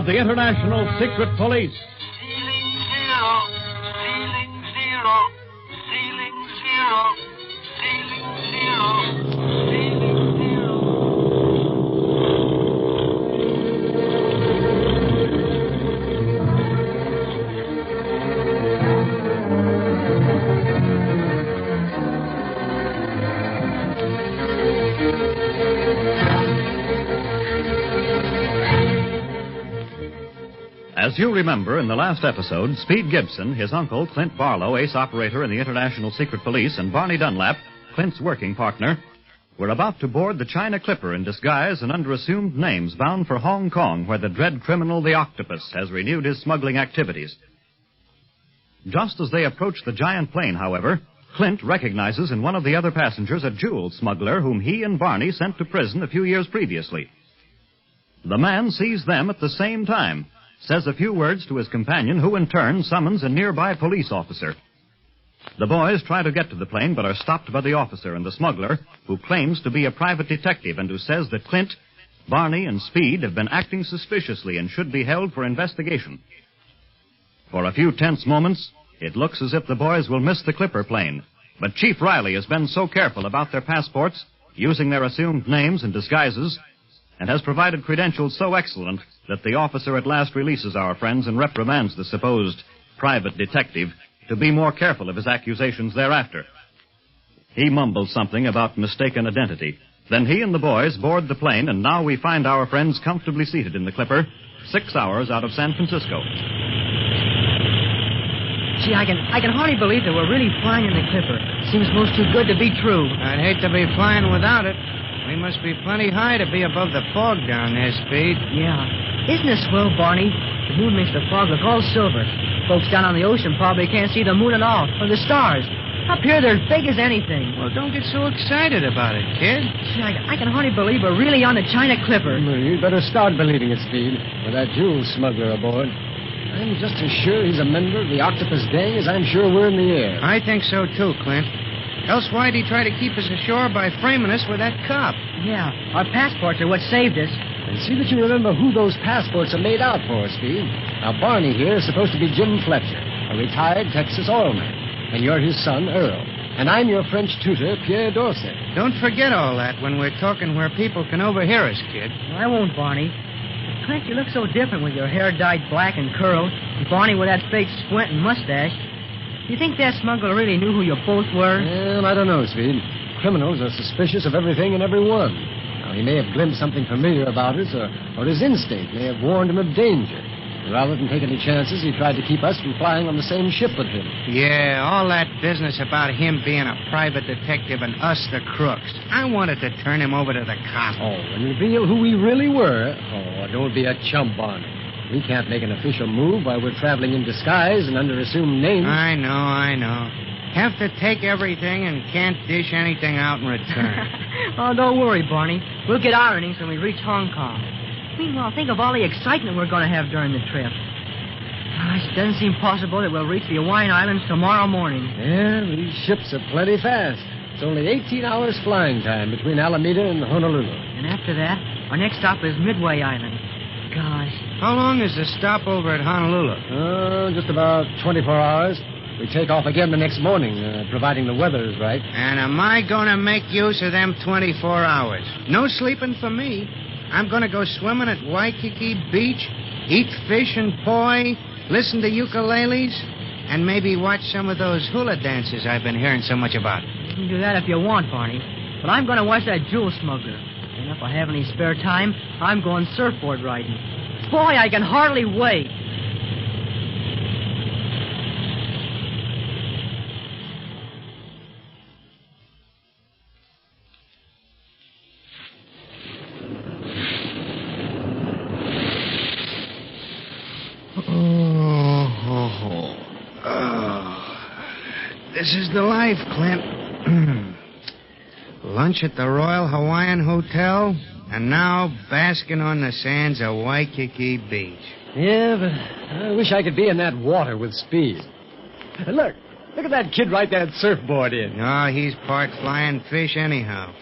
of the International Secret Police. Ceiling zero, ceiling zero, ceiling zero, ceiling zero, ceiling zero. As you remember, in the last episode, Speed Gibson, his uncle, Clint Barlow, ace operator in the International Secret Police, and Barney Dunlap, Clint's working partner, were about to board the China Clipper in disguise and under assumed names bound for Hong Kong, where the dread criminal, the Octopus, has renewed his smuggling activities. Just as they approach the giant plane, however, Clint recognizes in one of the other passengers a jewel smuggler whom he and Barney sent to prison a few years previously. The man sees them at the same time, says a few words to his companion, who in turn summons a nearby police officer. The boys try to get to the plane, but are stopped by the officer and the smuggler, who claims to be a private detective and who says that Clint, Barney, and Speed have been acting suspiciously and should be held for investigation. For a few tense moments, it looks as if the boys will miss the Clipper plane, but Chief Riley has been so careful about their passports, using their assumed names and disguises, and has provided credentials so excellent that the officer at last releases our friends and reprimands the supposed private detective to be more careful of his accusations thereafter. He mumbles something about mistaken identity. Then he and the boys board the plane, and now we find our friends comfortably seated in the Clipper, 6 hours out of San Francisco. Gee, I can hardly believe that we're really flying in the Clipper. Seems most too good to be true. I'd hate to be flying without it. We must be plenty high to be above the fog down there, Speed. Yeah. Isn't it swell, Barney? The moon makes the fog look all silver. Folks down on the ocean probably can't see the moon at all, or the stars. Up here, they're big as anything. Well, don't get so excited about it, kid. Gee, I can hardly believe we're really on the China Clipper. You'd better start believing it, Speed, with that jewel smuggler aboard. I'm just as sure he's a member of the Octopus gang as I'm sure we're in the air. I think so, too, Clint. Else why'd he try to keep us ashore by framing us with that cop? Yeah, our passports are what saved us. And see that you remember who those passports are made out for, Speed. Now, Barney here is supposed to be Jim Fletcher, a retired Texas oilman. And you're his son, Earl. And I'm your French tutor, Pierre Dorset. Don't forget all that when we're talking where people can overhear us, kid. I won't, Barney. Clint, you look so different with your hair dyed black and curled, and Barney with that fake squint and mustache. Do you think that smuggler really knew who you both were? Well, I don't know, Speed. Criminals are suspicious of everything and everyone. Now, he may have glimpsed something familiar about us, or his instinct may have warned him of danger. Rather than take any chances, he tried to keep us from flying on the same ship with him. Yeah, all that business about him being a private detective and us the crooks. I wanted to turn him over to the cops. Oh, and reveal who we really were? Oh, don't be a chump, Barney. We can't make an official move while we're traveling in disguise and under assumed names. I know. Have to take everything and can't dish anything out in return. Oh, don't worry, Barney. We'll get our earnings when we reach Hong Kong. Meanwhile, think of all the excitement we're going to have during the trip. It doesn't seem possible that we'll reach the Hawaiian Islands tomorrow morning. Yeah, these ships are plenty fast. It's only 18 hours flying time between Alameda and Honolulu. And after that, our next stop is Midway Island. Gosh. How long is the stopover at Honolulu? Just about 24 hours. We take off again the next morning, providing the weather is right. And am I going to make use of them 24 hours? No sleeping for me. I'm going to go swimming at Waikiki Beach, eat fish and poi, listen to ukuleles, and maybe watch some of those hula dances I've been hearing so much about. You can do that if you want, Barney. But I'm going to watch that jewel smuggler. And if I have any spare time, I'm going surfboard riding. Boy, I can hardly wait. This is the life, Clint. Lunch at the Royal Hawaiian Hotel, and now basking on the sands of Waikiki Beach. Yeah, but I wish I could be in that water with Speed. Look at that kid ride that surfboard in. Oh, he's part flying fish anyhow.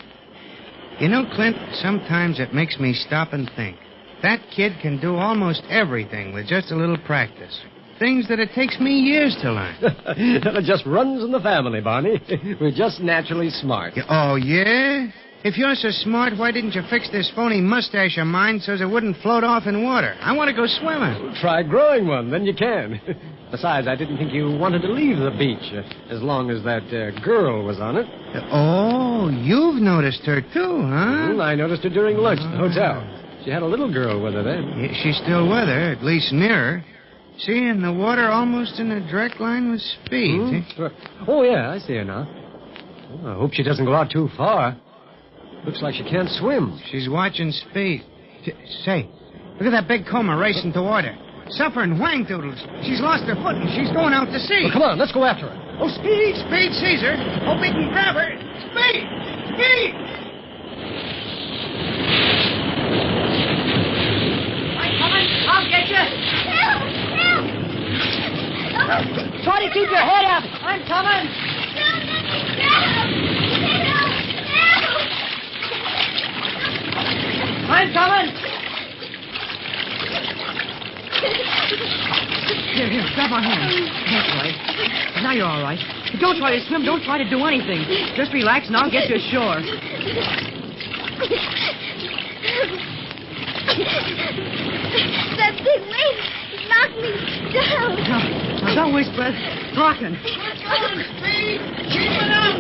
You know, Clint, sometimes it makes me stop and think. That kid can do almost everything with just a little practice. Things that it takes me years to learn. It just runs in the family, Barney. We're just naturally smart. Oh, yeah? If you're so smart, why didn't you fix this phony mustache of mine so it wouldn't float off in water? I want to go swimming. Try growing one, then you can. Besides, I didn't think you wanted to leave the beach as long as that girl was on it. Oh, you've noticed her, too, huh? I noticed her during lunch at the hotel. She had a little girl with her then. Yeah, she's still with her, at least near her. See, in the water almost in a direct line with Speed. See? Oh, yeah, I see her now. Well, I hope she doesn't go out too far. Looks like she can't swim. She's watching Speed. Say, look at that big coma racing toward her. Suffering wang doodles. She's lost her foot and she's going out to sea. Well, come on, let's go after her. Oh, Speed! Speed sees her. Hope we can grab her. Speed! Speed! I'm coming. I'll get you. Help! Help! Try to keep your head up. I'm coming. Don't let me drown! Help! Help! I'm coming. Here, grab my hand. That's right. Now you're all right. Don't try to swim. Don't try to do anything. Just relax and I'll get you ashore. That big wave knocked me down. Now don't waste breath talking. Speed! Keep it up!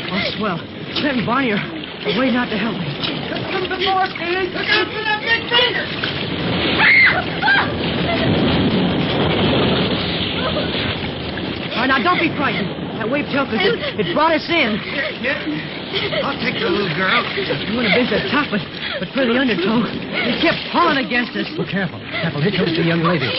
Oh, swell. Clint and Barney are waiting out to help me. Come some more, Speed! Look out for that big finger! All right, now don't be frightened. That wave took us. It brought us in. Yeah. I'll take the little girl. You wouldn't have been so tough, but for the undertow, it kept pulling against us. Well, careful. Careful. Here comes the young lady.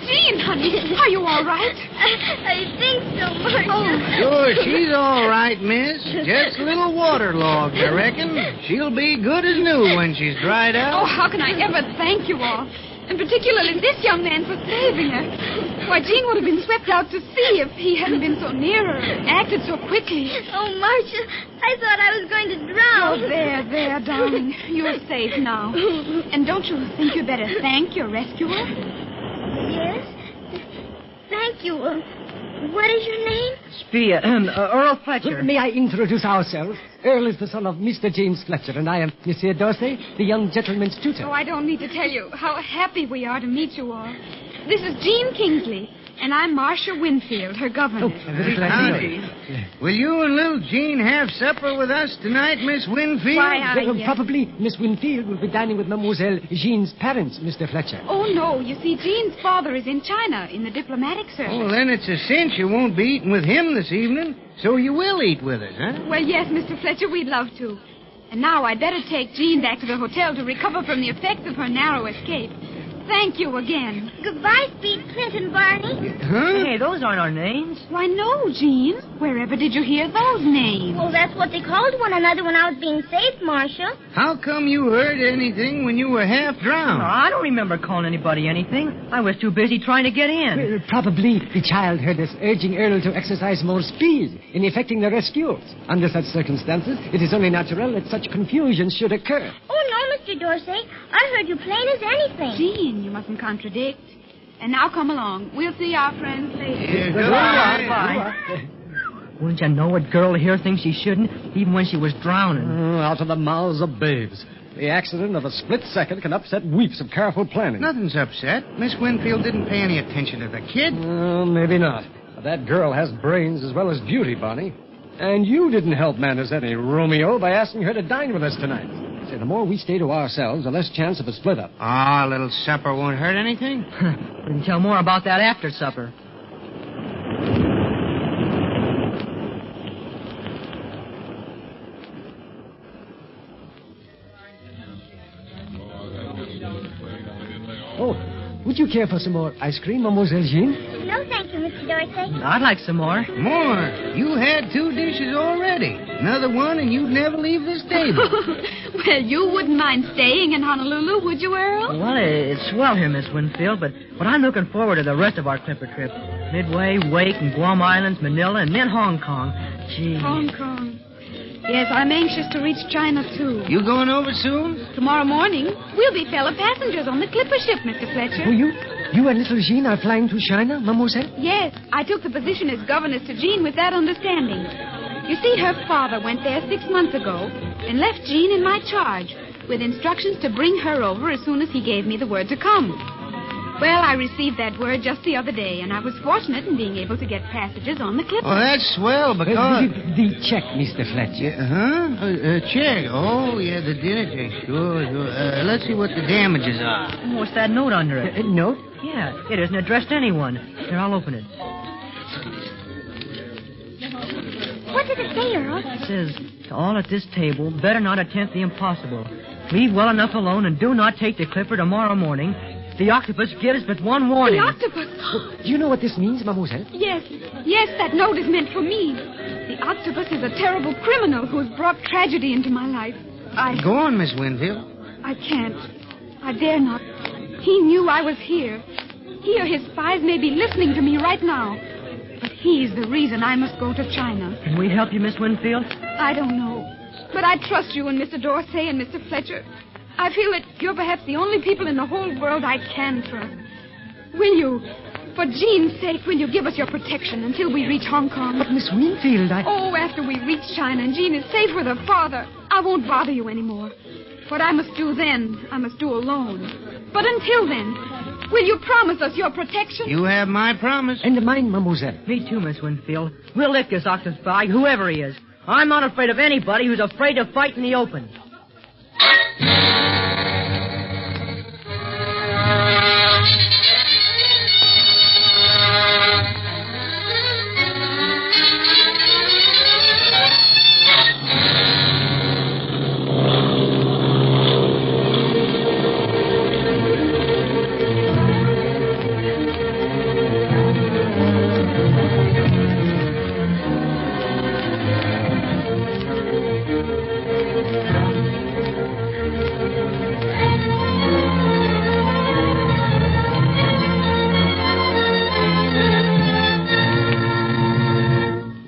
Jean, honey, are you all right? I think so, Marcia. Sure, she's all right, miss. Just a little waterlogged, I reckon. She'll be good as new when she's dried Oh, out. how can I ever thank you all? And particularly this young man for saving her. Why, Jean would have been swept out to sea if he hadn't been so near her and acted so quickly. Oh, Marcia, I thought I was going to drown. Oh, there, darling. You're safe now. And don't you think you'd better thank your rescuer? Yes? Thank you. What is your name? Earl Fletcher. May I introduce ourselves? Earl is the son of Mr. James Fletcher, and I am Monsieur Dorsey, the young gentleman's tutor. Oh, I don't need to tell you how happy we are to meet you all. This is Jean Kingsley, and I'm Marcia Winfield, her governess. I'm very glad to know you. Will you and little Jean have supper with us tonight, Miss Winfield? Why, Probably Miss Winfield will be dining with Mademoiselle Jean's parents, Mr. Fletcher. Oh, no. You see, Jean's father is in China in the diplomatic service. Oh, then it's a cinch you won't be eating with him this evening. So you will eat with us, huh? Well, yes, Mr. Fletcher, we'd love to. And now I'd better take Jean back to the hotel to recover from the effects of her narrow escape. Thank you again. Goodbye, Speed, Clint, and Barney. Huh? Hey, those aren't our names. Why, no, Jean. Wherever did you hear those names? Well, that's what they called one another when I was being saved, Marcia. How come you heard anything when you were half No, drowned? I don't remember calling anybody anything. I was too busy trying to get in. Probably the child heard us urging Earl to exercise more speed in effecting the rescue. Under such circumstances, it is only natural that such confusion should occur. Oh, no, Mr. Dorsey. I heard you plain as anything. Jean, you mustn't contradict. And now come along. We'll see our friends later. Goodbye. Wouldn't you know a girl here thinks she shouldn't, even when she was drowning? Out of the mouths of babes. The accident of a split second can upset weeks of careful planning. Nothing's upset. Miss Winfield didn't pay any attention to the kid. Maybe not. But that girl has brains as well as beauty, Bonnie. And you didn't help Manners any Romeo by asking her to dine with us tonight. Say, the more we stay to ourselves, the less chance of a split-up. Ah, a little supper won't hurt anything. We can tell more about that after supper. Oh, would you care for some more ice cream, Mademoiselle Jean? No, thank you, Mr. Dorsey. I'd like some more. More? You had 2 dishes already. Another one, and you'd never leave this table. Well, you wouldn't mind staying in Honolulu, would you, Earl? Well, it's swell here, Miss Winfield, but I'm looking forward to the rest of our Clipper trip. Midway, Wake, and Guam Islands, Manila, and then Hong Kong. Gee. Hong Kong. Yes, I'm anxious to reach China, too. You going over soon? Tomorrow morning, we'll be fellow passengers on the clipper ship, Mr. Fletcher. Oh, you and little Jean are flying to China, mademoiselle? Yes, I took the position as governess to Jean with that understanding. You see, her father went there 6 months ago and left Jean in my charge with instructions to bring her over as soon as he gave me the word to come. Well, I received that word just the other day, and I was fortunate in being able to get passages on the Clipper. Oh, that's swell, because... The check, Mr. Fletcher. Check. Oh, yeah, the dinner check. Sure. Let's see what the damages are. What's that note under it? Note? Yeah, it isn't addressed to anyone. Here, I'll open it. What does it say, Earl? It says, to all at this table, better not attempt the impossible. Leave well enough alone and do not take the Clipper tomorrow morning. The octopus gives but one warning. The octopus? Do you know what this means, mademoiselle? Yes, that note is meant for me. The octopus is a terrible criminal who has brought tragedy into my life. Go on, Miss Winfield. I can't. I dare not. He knew I was here. He or his spies may be listening to me right now. But he's the reason I must go to China. Can we help you, Miss Winfield? I don't know. But I trust you and Mr. Dorsey and Mr. Fletcher. I feel that you're perhaps the only people in the whole world I can trust. Will you, for Jean's sake, will you give us your protection until we reach Hong Kong? But, Miss Winfield, Oh, after we reach China and Jean is safe with her father, I won't bother you anymore. What I must do then, I must do alone. But until then, will you promise us your protection? You have my promise. And mine, mademoiselle. Me too, Miss Winfield. We'll lick this octopus spy, whoever he is. I'm not afraid of anybody who's afraid to fight in the open.